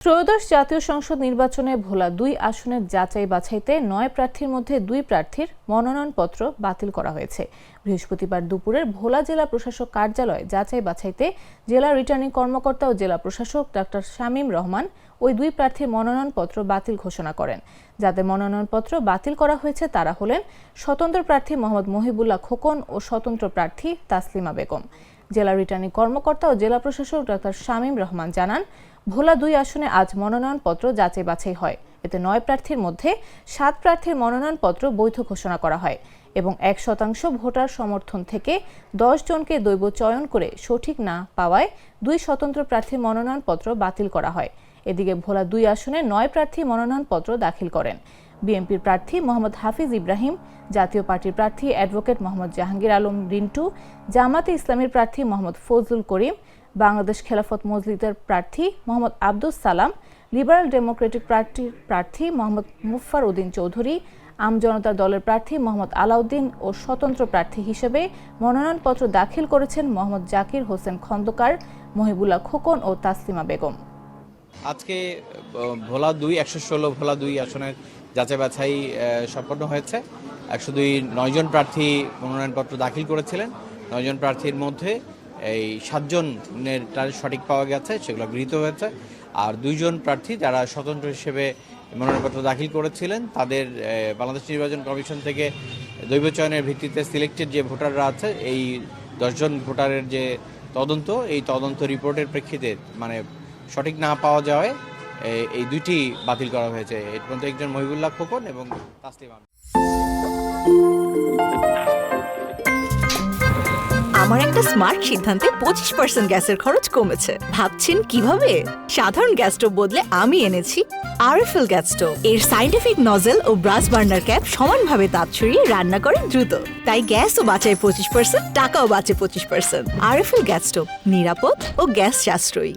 ত্রয়োদশ জাতীয় সংসদ নির্বাচনে ভোলা ২ আসনের যাচাই বাছাইতে ৯ প্রার্থীর মধ্যে ২ প্রার্থীর মনোনয়নপত্র বাতিল করা হয়েছে। বৃহস্পতিবার দুপুরের ভোলা জেলা প্রশাসক কার্যালয়ে যাচাই বাছাইতে জেলা রিটার্নিং কর্মকর্তা ও জেলা প্রশাসক ডাক্তার শামীম রহমান ওই ২ প্রার্থীর মনোনয়নপত্র বাতিল ঘোষণা করেন। যাদের মনোনয়নপত্র বাতিল করা হয়েছে তারা হলেন স্বতন্ত্র প্রার্থী মোহাম্মদ মহিবুল্লাহ খোকন ও স্বতন্ত্র প্রার্থী তাসলিমা বেগম। জেলা রিটার্নিং কর্মকর্তা ও জেলা প্রশাসক ডাক্তার শামীম রহমান জানান, ভোলা ২ আসনে আজ মনোনয়নপত্র যাচাই বাছাই হয়। এতে ৯ প্রার্থীর মধ্যে ৭ প্রার্থীর মনোনয়নপত্র বৈধ ঘোষণা করা হয় এবং ১% ভোটার সমর্থন থেকে ১০ জনকে দৈব চয়ন করে সঠিক না পাওয়ায় ২ স্বতন্ত্র প্রার্থীর মনোনয়নপত্র বাতিল করা হয়। এদিকে ভোলা ২ আসনে ৯ প্রার্থী মনোনয়নপত্র দাখিল করেন। বিএনপির প্রার্থী মোহাম্মদ হাফিজ ইব্রাহিম, জাতীয় পার্টির প্রার্থী অ্যাডভোকেট মোহাম্মদ জাহাঙ্গীর আলম রিন্টু, জামাতে ইসলামীর প্রার্থী মোহাম্মদ ফজলুল করিম, বাংলাদেশ খেলাফত মজলিসের প্রার্থী মোহাম্মদ আব্দুস সালাম, লিবারেল ডেমোক্রেটিক পার্টির প্রার্থী মোহাম্মদ মুফার উদ্দিন চৌধুরী, আমজনতা দলের প্রার্থী মোহাম্মদ আলাউদ্দিন ও স্বতন্ত্র প্রার্থী হিসেবে মনোনয়নপত্র দাখিল করেছেন মোহাম্মদ জাকির হোসেন খন্দকার, মহিবুল্লাহ খোকন ও তাসলিমা বেগম। আজকে ভোলা ২ ১১৬ ভোলা ২ আসনের যাচাই বাছাই সম্পন্ন হয়েছে। ৯ জন প্রার্থী মনোনয়নপত্র দাখিল করেছিলেন। ৯ জন প্রার্থীর মধ্যে এই ৭ জনের সঠিক পাওয়া গেছে, সেগুলো গৃহীত হয়েছে। আর ২ জন প্রার্থী যারা স্বতন্ত্র হিসেবে মনোনয়নপত্র দাখিল করেছিলেন তাদের বাংলাদেশ নির্বাচন কমিশন থেকে দৈব চয়নের ভিত্তিতে সিলেক্টেড যে ভোটাররা আছে, এই ১০ জন ভোটারের যে এই তদন্ত রিপোর্টের প্রেক্ষিতে মানে সঠিক না পাওয়া যাওয়ায় এই ২টি বাতিল করা হয়েছে। এর মধ্যে একজন মহিবুল্লাহ খোকন এবং তাসলিমা। আমার একটা স্মার্ট সিদ্ধান্তে 25% গ্যাসের খরচ কমেছে। ভাবছেন কিভাবে? সাধারণ গ্যাস স্টোভ বদলে আমি এনেছি আরএফএল গ্যাস স্টোভ। এর সাইন্টিফিক নজল ও ব্রাস বার্নার ক্যাপ সমানভাবে তাপ ছড়িয়ে রান্না করে দ্রুত। তাই গ্যাসও বাঁচায় 25%, টাকাও বাঁচে 25%। আরএফএল গ্যাস স্টোভ নিরাপদ ও গ্যাস সাশ্রয়ী।